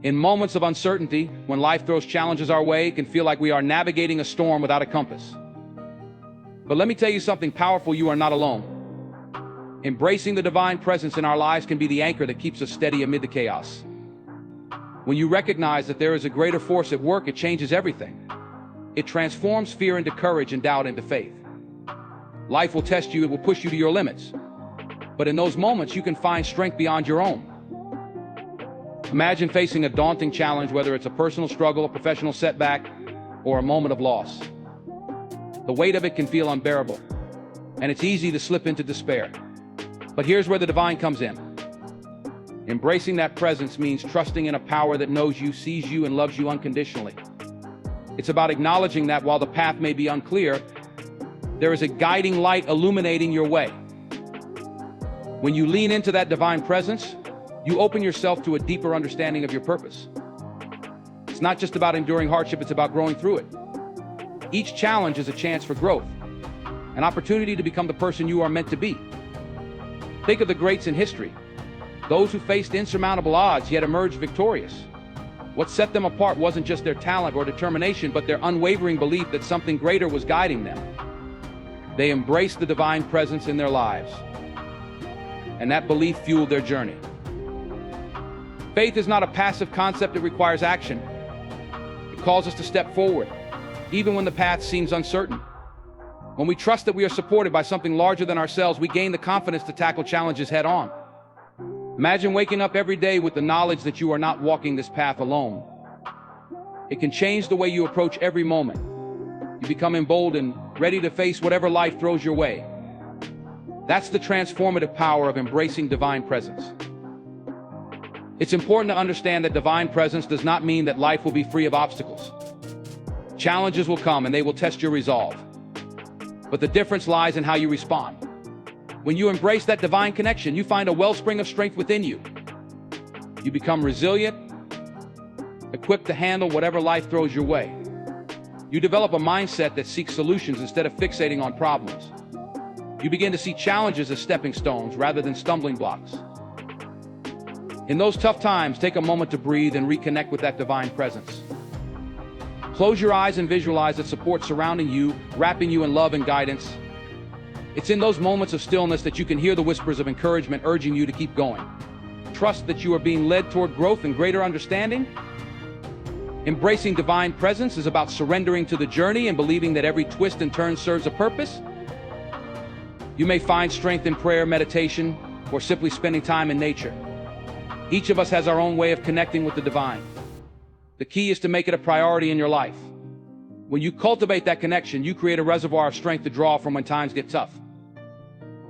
In moments of uncertainty, when life throws challenges our way, it can feel like we are navigating a storm without a compass. But let me tell you something powerful: you are not alone. Embracing the divine presence in our lives can be the anchor that keeps us steady amid the chaos. When you recognize that there is a greater force at work, it changes everything. It transforms fear into courage and doubt into faith. Life will test you, it will push you to your limits. But in those moments, you can find strength beyond your own. Imagine facing a daunting challenge, whether it's a personal struggle, a professional setback, or a moment of loss. The weight of it can feel unbearable, and it's easy to slip into despair. But here's where the divine comes in. Embracing that presence means trusting in a power that knows you, sees you, and loves you unconditionally. It's about acknowledging that while the path may be unclear, there is a guiding light illuminating your way. When you lean into that divine presence, you open yourself to a deeper understanding of your purpose. It's not just about enduring hardship, it's about growing through it. Each challenge is a chance for growth, an opportunity to become the person you are meant to be. Think of the greats in history, those who faced insurmountable odds yet emerged victorious. What set them apart wasn't just their talent or determination, but their unwavering belief that something greater was guiding them. They embraced the divine presence in their lives, and that belief fueled their journey. Faith is not a passive concept, it requires action. It calls us to step forward, even when the path seems uncertain. When we trust that we are supported by something larger than ourselves, we gain the confidence to tackle challenges head on. Imagine waking up every day with the knowledge that you are not walking this path alone. It can change the way you approach every moment. You become emboldened, ready to face whatever life throws your way. That's the transformative power of embracing divine presence. It's important to understand that divine presence does not mean that life will be free of obstacles. Challenges will come and they will test your resolve. But the difference lies in how you respond. When you embrace that divine connection, you find a wellspring of strength within you. You become resilient, equipped to handle whatever life throws your way. You develop a mindset that seeks solutions instead of fixating on problems. You begin to see challenges as stepping stones rather than stumbling blocks. In those tough times, take a moment to breathe and reconnect with that divine presence. Close your eyes and visualize that support surrounding you, wrapping you in love and guidance. It's in those moments of stillness that you can hear the whispers of encouragement urging you to keep going. Trust that you are being led toward growth and greater understanding. Embracing divine presence is about surrendering to the journey and believing that every twist and turn serves a purpose. You may find strength in prayer, meditation, or simply spending time in nature. Each of us has our own way of connecting with the divine. The key is to make it a priority in your life. When you cultivate that connection, you create a reservoir of strength to draw from when times get tough.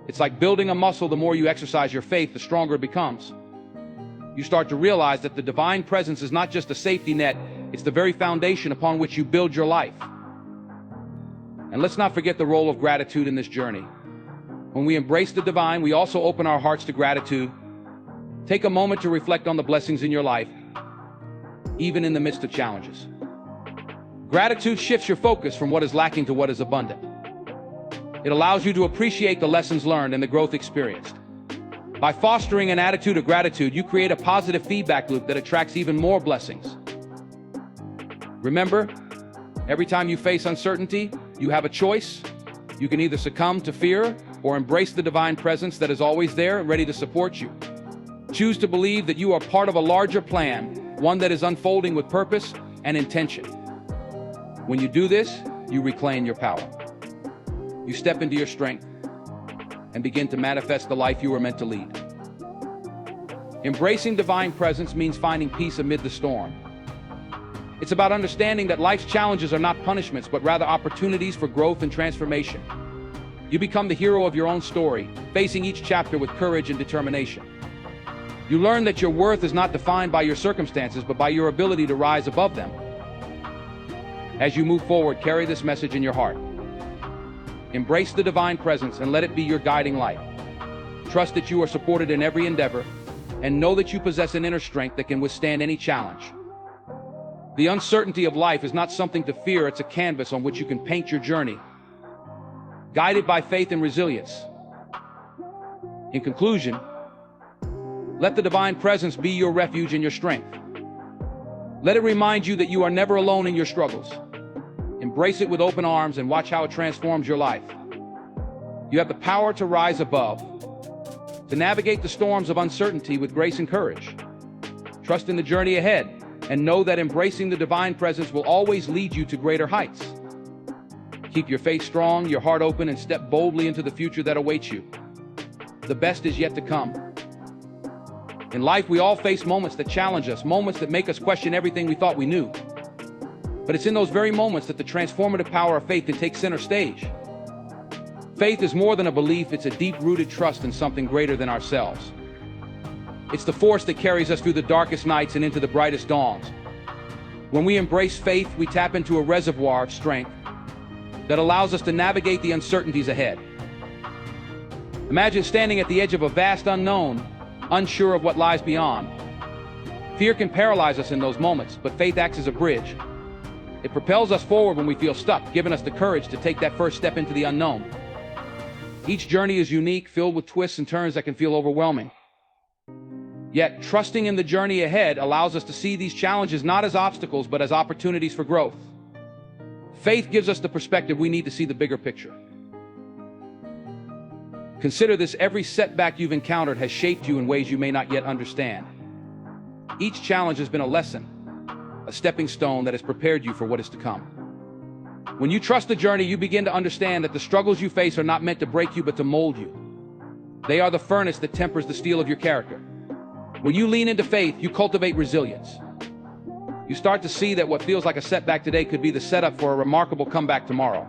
It's like building a muscle. The more you exercise your faith, the stronger it becomes. You start to realize that the divine presence is not just a safety net, it's the very foundation upon which you build your life. And let's not forget the role of gratitude in this journey. When we embrace the divine, we also open our hearts to gratitude. Take a moment to reflect on the blessings in your life, even in the midst of challenges. Gratitude shifts your focus from what is lacking to what is abundant. It allows you to appreciate the lessons learned and the growth experienced. By fostering an attitude of gratitude, you create a positive feedback loop that attracts even more blessings. Remember, every time you face uncertainty, you have a choice. You can either succumb to fear or embrace the divine presence that is always there and ready to support you. Choose to believe that you are part of a larger plan, one that is unfolding with purpose and intention. When you do this, you reclaim your power. You step into your strength and begin to manifest the life you were meant to lead. Embracing divine presence means finding peace amid the storm. It's about understanding that life's challenges are not punishments, but rather opportunities for growth and transformation. You become the hero of your own story, facing each chapter with courage and determination. You learn that your worth is not defined by your circumstances, but by your ability to rise above them. As you move forward, carry this message in your heart. Embrace the divine presence and let it be your guiding light. Trust that you are supported in every endeavor, and know that you possess an inner strength that can withstand any challenge. The uncertainty of life is not something to fear, it's a canvas on which you can paint your journey, guided by faith and resilience. In conclusion, let the divine presence be your refuge and your strength. Let it remind you that you are never alone in your struggles. Embrace it with open arms and watch how it transforms your life. You have the power to rise above, to navigate the storms of uncertainty with grace and courage. Trust in the journey ahead and know that embracing the divine presence will always lead you to greater heights. Keep your faith strong, your heart open, and step boldly into the future that awaits you. The best is yet to come. In life, we all face moments that challenge us, moments that make us question everything we thought we knew. But it's in those very moments that the transformative power of faith can take center stage. Faith is more than a belief, it's a deep-rooted trust in something greater than ourselves. It's the force that carries us through the darkest nights and into the brightest dawns. When we embrace faith, we tap into a reservoir of strength that allows us to navigate the uncertainties ahead. Imagine standing at the edge of a vast unknown, unsure of what lies beyond. Fear can paralyze us in those moments, but faith acts as a bridge. It propels us forward when we feel stuck, giving us the courage to take that first step into the unknown. Each journey is unique, filled with twists and turns that can feel overwhelming. Yet, trusting in the journey ahead allows us to see these challenges not as obstacles, but as opportunities for growth. Faith gives us the perspective we need to see the bigger picture. Consider this: every setback you've encountered has shaped you in ways you may not yet understand. Each challenge has been a lesson, a stepping stone that has prepared you for what is to come. When you trust the journey, you begin to understand that the struggles you face are not meant to break you, but to mold you. They are the furnace that tempers the steel of your character. When you lean into faith, you cultivate resilience. You start to see that what feels like a setback today could be the setup for a remarkable comeback tomorrow.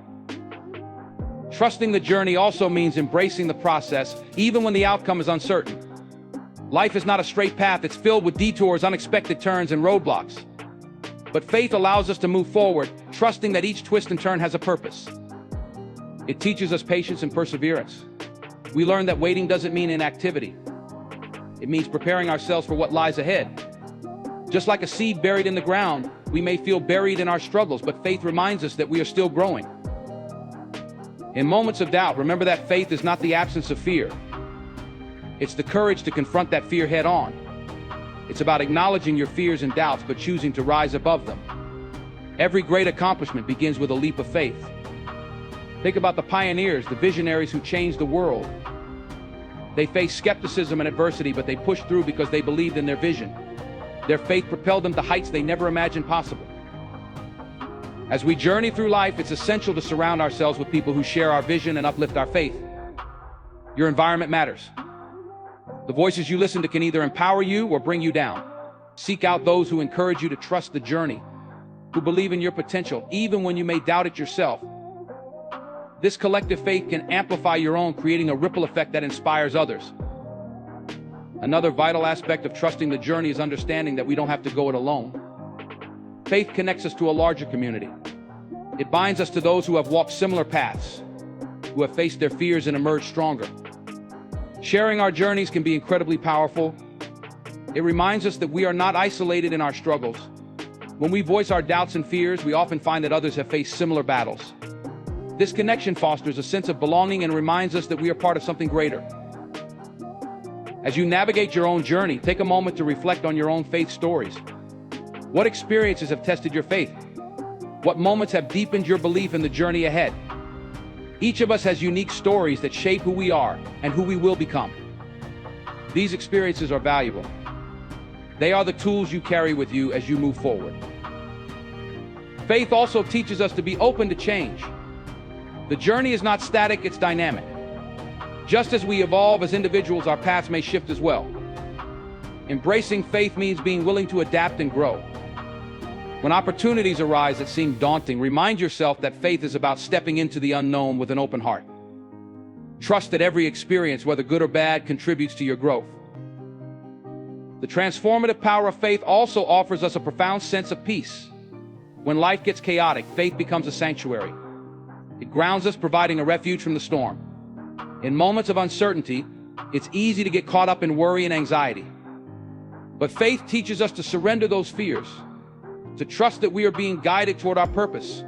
Trusting the journey also means embracing the process, even when the outcome is uncertain. Life is not a straight path, it's filled with detours, unexpected turns, and roadblocks. But faith allows us to move forward, trusting that each twist and turn has a purpose. It teaches us patience and perseverance. We learn that waiting doesn't mean inactivity. It means preparing ourselves for what lies ahead. Just like a seed buried in the ground, we may feel buried in our struggles, but faith reminds us that we are still growing. In moments of doubt, remember that faith is not the absence of fear. It's the courage to confront that fear head on. It's about acknowledging your fears and doubts, but choosing to rise above them. Every great accomplishment begins with a leap of faith. Think about the pioneers, the visionaries who changed the world. They faced skepticism and adversity, but they pushed through because they believed in their vision. Their faith propelled them to heights they never imagined possible. As we journey through life, it's essential to surround ourselves with people who share our vision and uplift our faith. Your environment matters. The voices you listen to can either empower you or bring you down. Seek out those who encourage you to trust the journey, who believe in your potential, even when you may doubt it yourself. This collective faith can amplify your own, creating a ripple effect that inspires others. Another vital aspect of trusting the journey is understanding that we don't have to go it alone. Faith connects us to a larger community. It binds us to those who have walked similar paths, who have faced their fears and emerged stronger. Sharing our journeys can be incredibly powerful. It reminds us that we are not isolated in our struggles. When we voice our doubts and fears, we often find that others have faced similar battles. This connection fosters a sense of belonging and reminds us that we are part of something greater. As you navigate your own journey, take a moment to reflect on your own faith stories. What experiences have tested your faith? What moments have deepened your belief in the journey ahead? Each of us has unique stories that shape who we are and who we will become. These experiences are valuable. They are the tools you carry with you as you move forward. Faith also teaches us to be open to change. The journey is not static, it's dynamic. Just as we evolve as individuals, our paths may shift as well. Embracing faith means being willing to adapt and grow. When opportunities arise that seem daunting, remind yourself that faith is about stepping into the unknown with an open heart. Trust that every experience, whether good or bad, contributes to your growth. The transformative power of faith also offers us a profound sense of peace. When life gets chaotic, faith becomes a sanctuary. It grounds us, providing a refuge from the storm. In moments of uncertainty, it's easy to get caught up in worry and anxiety. But faith teaches us to surrender those fears, to trust that we are being guided toward our purpose.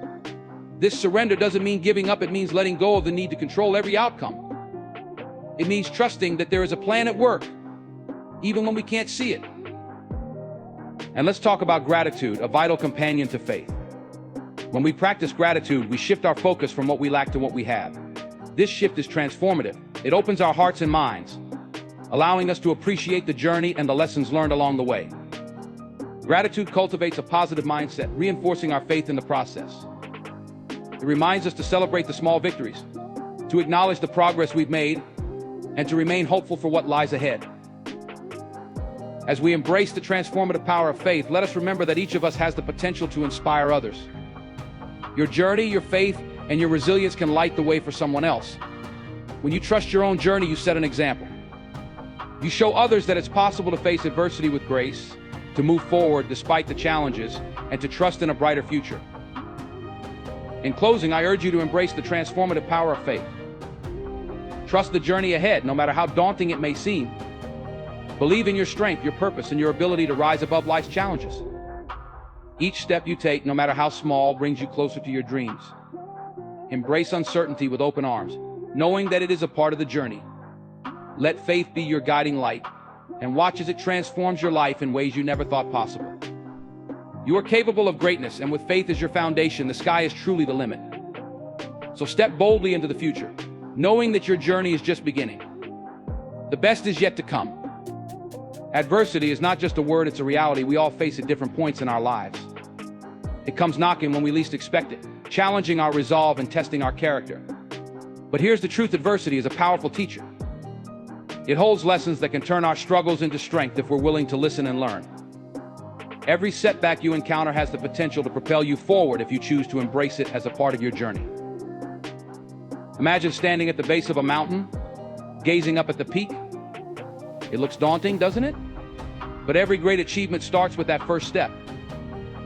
This surrender doesn't mean giving up, it means letting go of the need to control every outcome. It means trusting that there is a plan at work, even when we can't see it. And let's talk about gratitude, a vital companion to faith. When we practice gratitude, we shift our focus from what we lack to what we have. This shift is transformative. It opens our hearts and minds, allowing us to appreciate the journey and the lessons learned along the way. Gratitude cultivates a positive mindset, reinforcing our faith in the process. It reminds us to celebrate the small victories, to acknowledge the progress we've made, and to remain hopeful for what lies ahead. As we embrace the transformative power of faith, let us remember that each of us has the potential to inspire others. Your journey, your faith, and your resilience can light the way for someone else. When you trust your own journey, you set an example. You show others that it's possible to face adversity with grace, to move forward despite the challenges, and to trust in a brighter future. In closing, I urge you to embrace the transformative power of faith. Trust the journey ahead, no matter how daunting it may seem. Believe in your strength, your purpose, and your ability to rise above life's challenges. Each step you take, no matter how small, brings you closer to your dreams. Embrace uncertainty with open arms, knowing that it is a part of the journey. Let faith be your guiding light, and watch as it transforms your life in ways you never thought possible. You are capable of greatness, and with faith as your foundation, the sky is truly the limit. So step boldly into the future, knowing that your journey is just beginning. The best is yet to come. Adversity is not just a word, it's a reality we all face at different points in our lives. It comes knocking when we least expect it, challenging our resolve and testing our character. But here's the truth: adversity is a powerful teacher. It holds lessons that can turn our struggles into strength if we're willing to listen and learn. Every setback you encounter has the potential to propel you forward if you choose to embrace it as a part of your journey. Imagine standing at the base of a mountain, gazing up at the peak. It looks daunting, doesn't it? But every great achievement starts with that first step.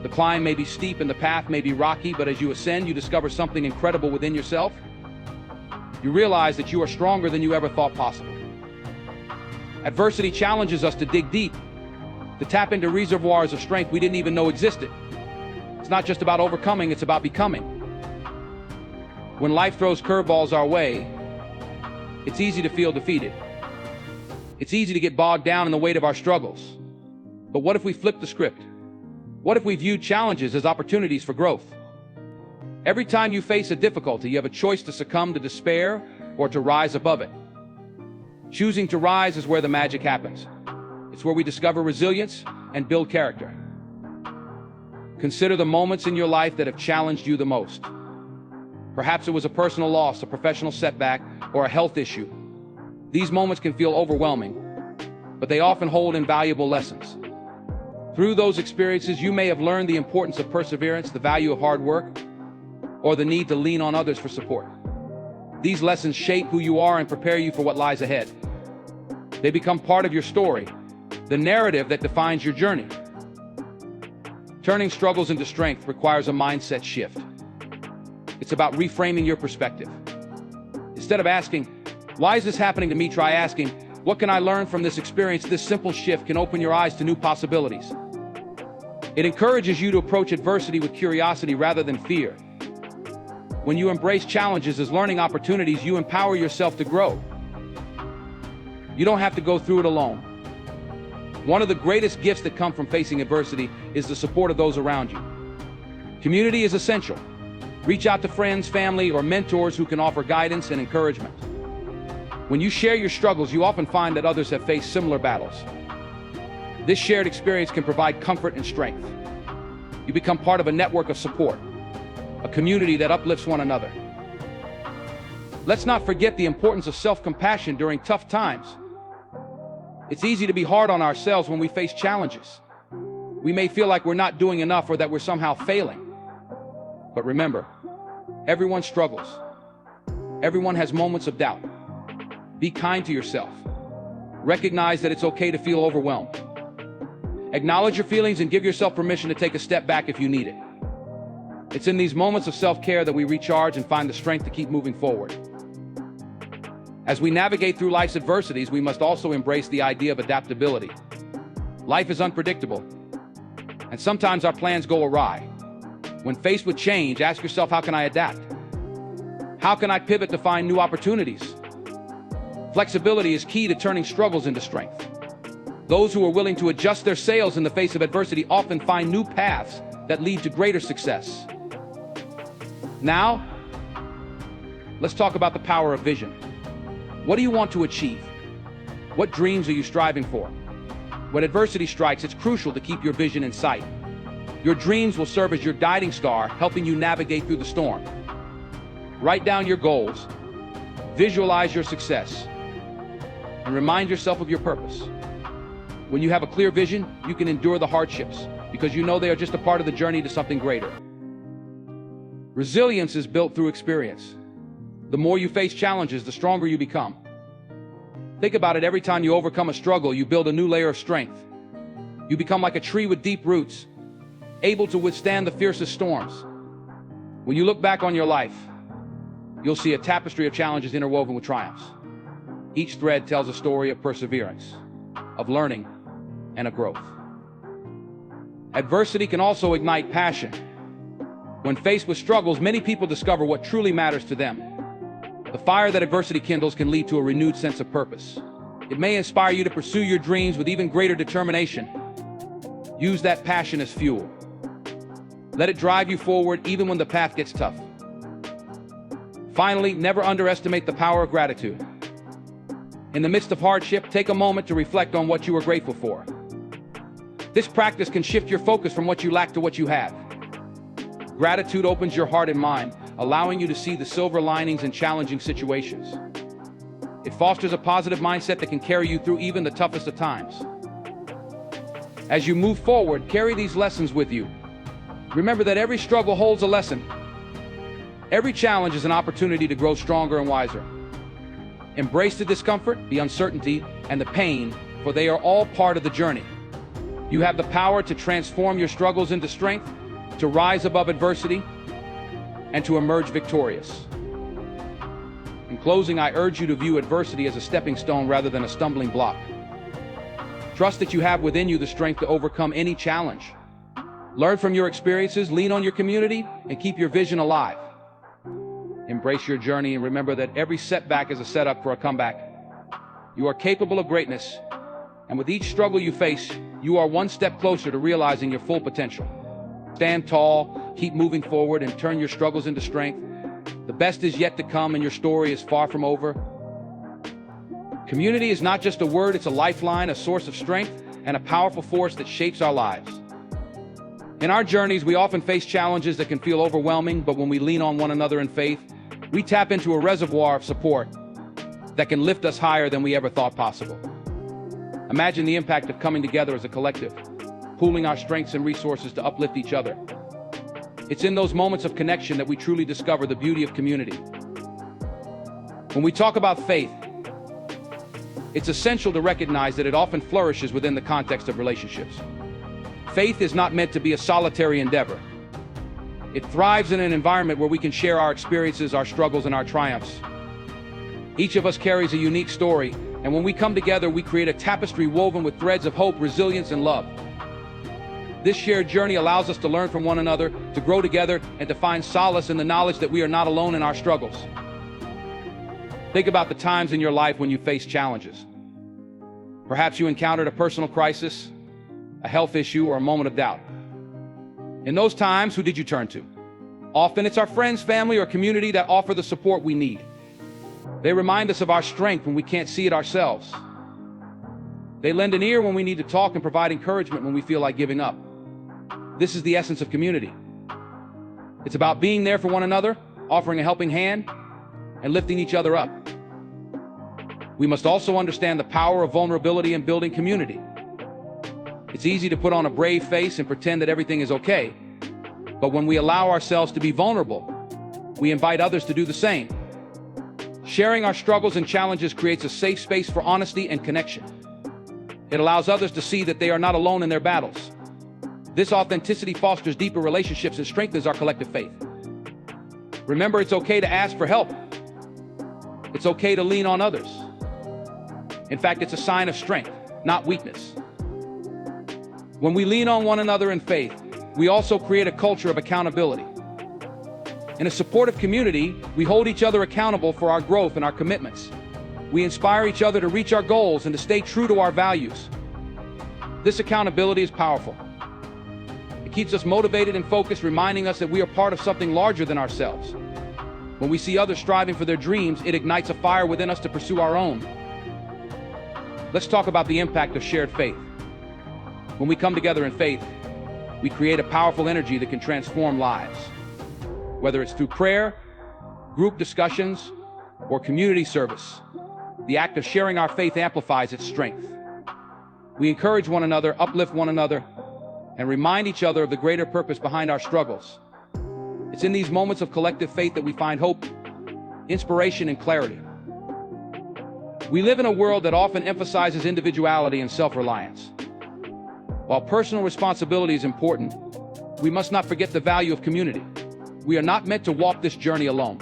The climb may be steep and the path may be rocky, but as you ascend, you discover something incredible within yourself. You realize that you are stronger than you ever thought possible. Adversity challenges us to dig deep, to tap into reservoirs of strength we didn't even know existed. It's not just about overcoming, it's about becoming. When life throws curveballs our way, it's easy to feel defeated. It's easy to get bogged down in the weight of our struggles. But what if we flipped the script? What if we viewed challenges as opportunities for growth? Every time you face a difficulty, you have a choice to succumb to despair or to rise above it. Choosing to rise is where the magic happens. It's where we discover resilience and build character. Consider the moments in your life that have challenged you the most. Perhaps it was a personal loss, a professional setback, or a health issue. These moments can feel overwhelming, but they often hold invaluable lessons. Through those experiences, you may have learned the importance of perseverance, the value of hard work, or the need to lean on others for support. These lessons shape who you are and prepare you for what lies ahead. They become part of your story, the narrative that defines your journey. Turning struggles into strength requires a mindset shift. It's about reframing your perspective. Instead of asking, "Why is this happening to me?" try asking, "What can I learn from this experience?" This simple shift can open your eyes to new possibilities. It encourages you to approach adversity with curiosity rather than fear. When you embrace challenges as learning opportunities, you empower yourself to grow. You don't have to go through it alone. One of the greatest gifts that come from facing adversity is the support of those around you. Community is essential. Reach out to friends, family, or mentors who can offer guidance and encouragement. When you share your struggles, you often find that others have faced similar battles. This shared experience can provide comfort and strength. You become part of a network of support, a community that uplifts one another. Let's not forget the importance of self-compassion during tough times. It's easy to be hard on ourselves when we face challenges. We may feel like we're not doing enough or that we're somehow failing. But remember, everyone struggles. Everyone has moments of doubt. Be kind to yourself. Recognize that it's okay to feel overwhelmed. Acknowledge your feelings and give yourself permission to take a step back if you need it. It's in these moments of self-care that we recharge and find the strength to keep moving forward. As we navigate through life's adversities, we must also embrace the idea of adaptability. Life is unpredictable, and sometimes our plans go awry. When faced with change, ask yourself, how can I adapt? How can I pivot to find new opportunities? Flexibility is key to turning struggles into strength. Those who are willing to adjust their sails in the face of adversity often find new paths that lead to greater success. Now, let's talk about the power of vision. What do you want to achieve? What dreams are you striving for? When adversity strikes, it's crucial to keep your vision in sight. Your dreams will serve as your guiding star, helping you navigate through the storm. Write down your goals, visualize your success, and remind yourself of your purpose. When you have a clear vision, you can endure the hardships because you know they are just a part of the journey to something greater. Resilience is built through experience. The more you face challenges, the stronger you become. Think about it, every time you overcome a struggle, you build a new layer of strength. You become like a tree with deep roots, able to withstand the fiercest storms. When you look back on your life, you'll see a tapestry of challenges interwoven with triumphs. Each thread tells a story of perseverance, of learning, and of growth. Adversity can also ignite passion. When faced with struggles, many people discover what truly matters to them. The fire that adversity kindles can lead to a renewed sense of purpose. It may inspire you to pursue your dreams with even greater determination. Use that passion as fuel. Let it drive you forward even when the path gets tough. Finally, never underestimate the power of gratitude. In the midst of hardship, take a moment to reflect on what you are grateful for. This practice can shift your focus from what you lack to what you have. Gratitude opens your heart and mind, allowing you to see the silver linings in challenging situations. It fosters a positive mindset that can carry you through even the toughest of times. As you move forward, carry these lessons with you. Remember that every struggle holds a lesson. Every challenge is an opportunity to grow stronger and wiser. Embrace the discomfort, the uncertainty, and the pain, for they are all part of the journey. You have the power to transform your struggles into strength, to rise above adversity, and to emerge victorious. In closing, I urge you to view adversity as a stepping stone rather than a stumbling block. Trust that you have within you the strength to overcome any challenge. Learn from your experiences, lean on your community, and keep your vision alive. Embrace your journey and remember that every setback is a setup for a comeback. You are capable of greatness, and with each struggle you face, you are one step closer to realizing your full potential. Stand tall, keep moving forward, and turn your struggles into strength. The best is yet to come, and your story is far from over. Community is not just a word, it's a lifeline, a source of strength, and a powerful force that shapes our lives. In our journeys, we often face challenges that can feel overwhelming, but when we lean on one another in faith, we tap into a reservoir of support that can lift us higher than we ever thought possible. Imagine the impact of coming together as a collective, pooling our strengths and resources to uplift each other. It's in those moments of connection that we truly discover the beauty of community. When we talk about faith, it's essential to recognize that it often flourishes within the context of relationships. Faith is not meant to be a solitary endeavor. It thrives in an environment where we can share our experiences, our struggles, and our triumphs. Each of us carries a unique story, and when we come together, we create a tapestry woven with threads of hope, resilience, and love. This shared journey allows us to learn from one another, to grow together, and to find solace in the knowledge that we are not alone in our struggles. Think about the times in your life when you faced challenges. Perhaps you encountered a personal crisis, a health issue, or a moment of doubt. In those times, who did you turn to? Often it's our friends, family, or community that offer the support we need. They remind us of our strength when we can't see it ourselves. They lend an ear when we need to talk and provide encouragement when we feel like giving up. This is the essence of community. It's about being there for one another, offering a helping hand, and lifting each other up. We must also understand the power of vulnerability in building community. It's easy to put on a brave face and pretend that everything is okay, but when we allow ourselves to be vulnerable, we invite others to do the same. Sharing our struggles and challenges creates a safe space for honesty and connection. It allows others to see that they are not alone in their battles. This authenticity fosters deeper relationships and strengthens our collective faith. Remember, it's okay to ask for help. It's okay to lean on others. In fact, it's a sign of strength, not weakness. When we lean on one another in faith, we also create a culture of accountability. In a supportive community, we hold each other accountable for our growth and our commitments. We inspire each other to reach our goals and to stay true to our values. This accountability is powerful. It keeps us motivated and focused, reminding us that we are part of something larger than ourselves. When we see others striving for their dreams, it ignites a fire within us to pursue our own. Let's talk about the impact of shared faith. When we come together in faith, we create a powerful energy that can transform lives. Whether it's through prayer, group discussions, or community service, the act of sharing our faith amplifies its strength. We encourage one another, uplift one another, and remind each other of the greater purpose behind our struggles. It's in these moments of collective faith that we find hope, inspiration, and clarity. We live in a world that often emphasizes individuality and self-reliance. While personal responsibility is important, we must not forget the value of community. We are not meant to walk this journey alone.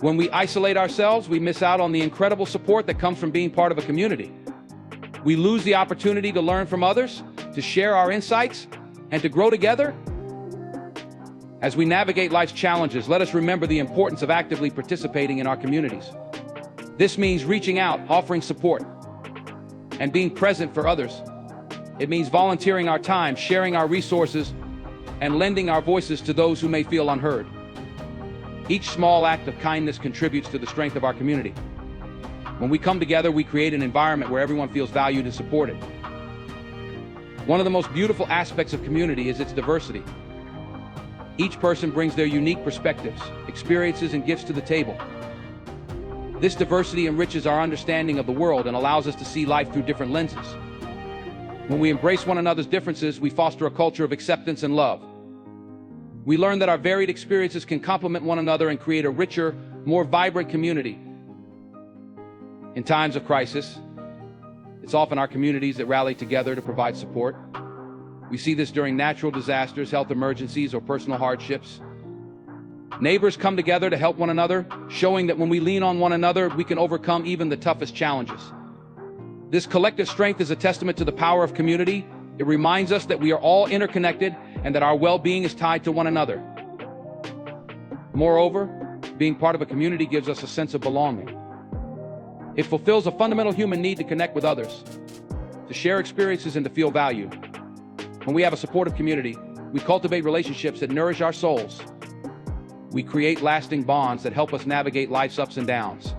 When we isolate ourselves, we miss out on the incredible support that comes from being part of a community. We lose the opportunity to learn from others, to share our insights, and to grow together. As we navigate life's challenges, let us remember the importance of actively participating in our communities. This means reaching out, offering support, and being present for others. It means volunteering our time, sharing our resources, and lending our voices to those who may feel unheard. Each small act of kindness contributes to the strength of our community. When we come together, we create an environment where everyone feels valued and supported. One of the most beautiful aspects of community is its diversity. Each person brings their unique perspectives, experiences, and gifts to the table. This diversity enriches our understanding of the world and allows us to see life through different lenses. When we embrace one another's differences, we foster a culture of acceptance and love. We learn that our varied experiences can complement one another and create a richer, more vibrant community. In times of crisis, it's often our communities that rally together to provide support. We see this during natural disasters, health emergencies, or personal hardships. Neighbors come together to help one another, showing that when we lean on one another, we can overcome even the toughest challenges. This collective strength is a testament to the power of community. It reminds us that we are all interconnected and that our well-being is tied to one another. Moreover, being part of a community gives us a sense of belonging. It fulfills a fundamental human need to connect with others, to share experiences, and to feel valued. When we have a supportive community, we cultivate relationships that nourish our souls. We create lasting bonds that help us navigate life's ups and downs.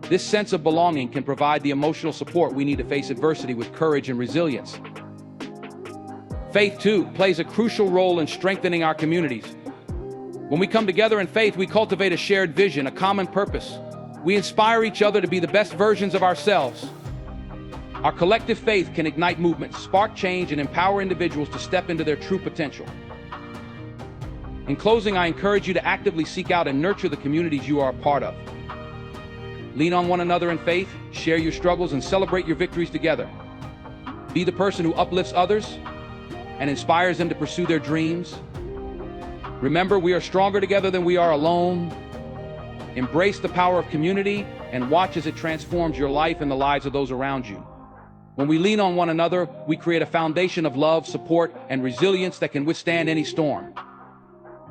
This sense of belonging can provide the emotional support we need to face adversity with courage and resilience. Faith, too, plays a crucial role in strengthening our communities. When we come together in faith, we cultivate a shared vision, a common purpose. We inspire each other to be the best versions of ourselves. Our collective faith can ignite movements, spark change, and empower individuals to step into their true potential. In closing, I encourage you to actively seek out and nurture the communities you are a part of. Lean on one another in faith, share your struggles, and celebrate your victories together. Be the person who uplifts others and inspires them to pursue their dreams. Remember, we are stronger together than we are alone. Embrace the power of community and watch as it transforms your life and the lives of those around you. When we lean on one another, we create a foundation of love, support, and resilience that can withstand any storm.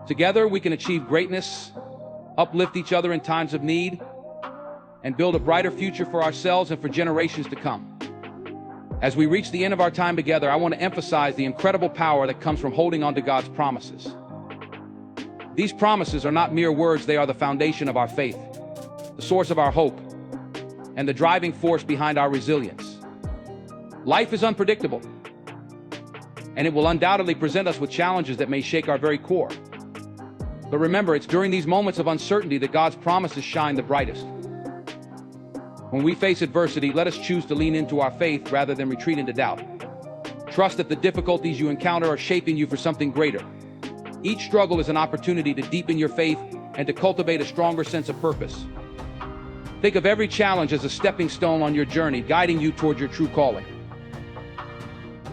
Together, we can achieve greatness, uplift each other in times of need, and build a brighter future for ourselves and for generations to come. As we reach the end of our time together, I want to emphasize the incredible power that comes from holding on to God's promises. These promises are not mere words, they are the foundation of our faith, the source of our hope, and the driving force behind our resilience. Life is unpredictable, and it will undoubtedly present us with challenges that may shake our very core. But remember, it's during these moments of uncertainty that God's promises shine the brightest. When we face adversity, let us choose to lean into our faith rather than retreat into doubt. Trust that the difficulties you encounter are shaping you for something greater. Each struggle is an opportunity to deepen your faith and to cultivate a stronger sense of purpose. Think of every challenge as a stepping stone on your journey, guiding you toward your true calling.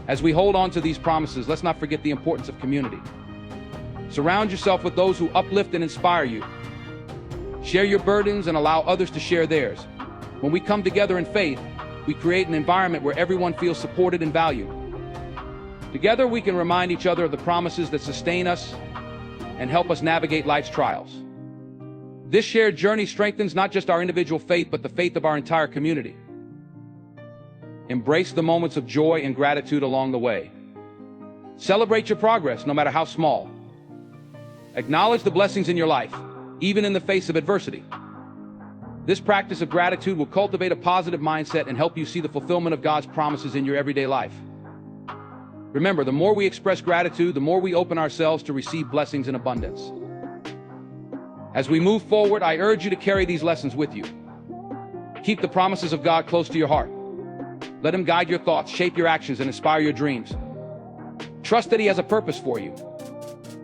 As we hold on to these promises, let's not forget the importance of community. Surround yourself with those who uplift and inspire you. Share your burdens and allow others to share theirs. When we come together in faith, we create an environment where everyone feels supported and valued. Together, we can remind each other of the promises that sustain us and help us navigate life's trials. This shared journey strengthens not just our individual faith, but the faith of our entire community. Embrace the moments of joy and gratitude along the way. Celebrate your progress, no matter how small. Acknowledge the blessings in your life, even in the face of adversity. This practice of gratitude will cultivate a positive mindset and help you see the fulfillment of God's promises in your everyday life. Remember, the more we express gratitude, the more we open ourselves to receive blessings in abundance. As we move forward, I urge you to carry these lessons with you. Keep the promises of God close to your heart. Let Him guide your thoughts, shape your actions, and inspire your dreams. Trust that He has a purpose for you,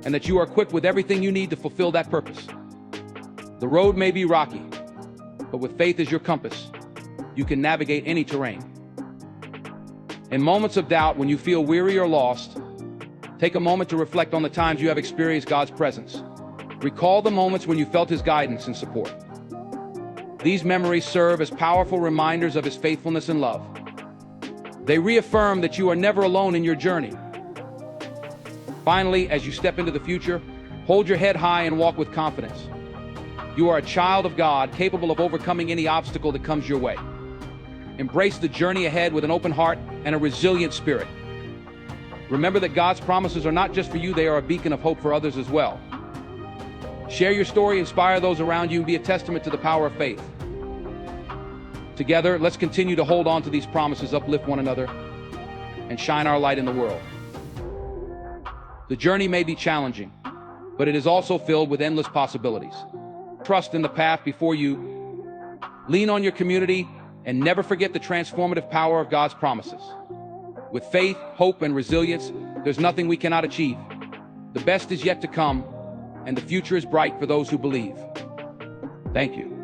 and that you are equipped with everything you need to fulfill that purpose. The road may be rocky, but with faith as your compass, you can navigate any terrain. In moments of doubt, when you feel weary or lost, take a moment to reflect on the times you have experienced God's presence. Recall the moments when you felt His guidance and support. These memories serve as powerful reminders of His faithfulness and love. They reaffirm that you are never alone in your journey. Finally, as you step into the future, hold your head high and walk with confidence. You are a child of God, capable of overcoming any obstacle that comes your way. Embrace the journey ahead with an open heart and a resilient spirit. Remember that God's promises are not just for you, they are a beacon of hope for others as well. Share your story, inspire those around you, and be a testament to the power of faith. Together, let's continue to hold on to these promises, uplift one another, and shine our light in the world. The journey may be challenging, but it is also filled with endless possibilities. Trust in the path before you, lean on your community, and never forget the transformative power of God's promises. With faith, hope, and resilience, there's nothing we cannot achieve. The best is yet to come, and the future is bright for those who believe. Thank you.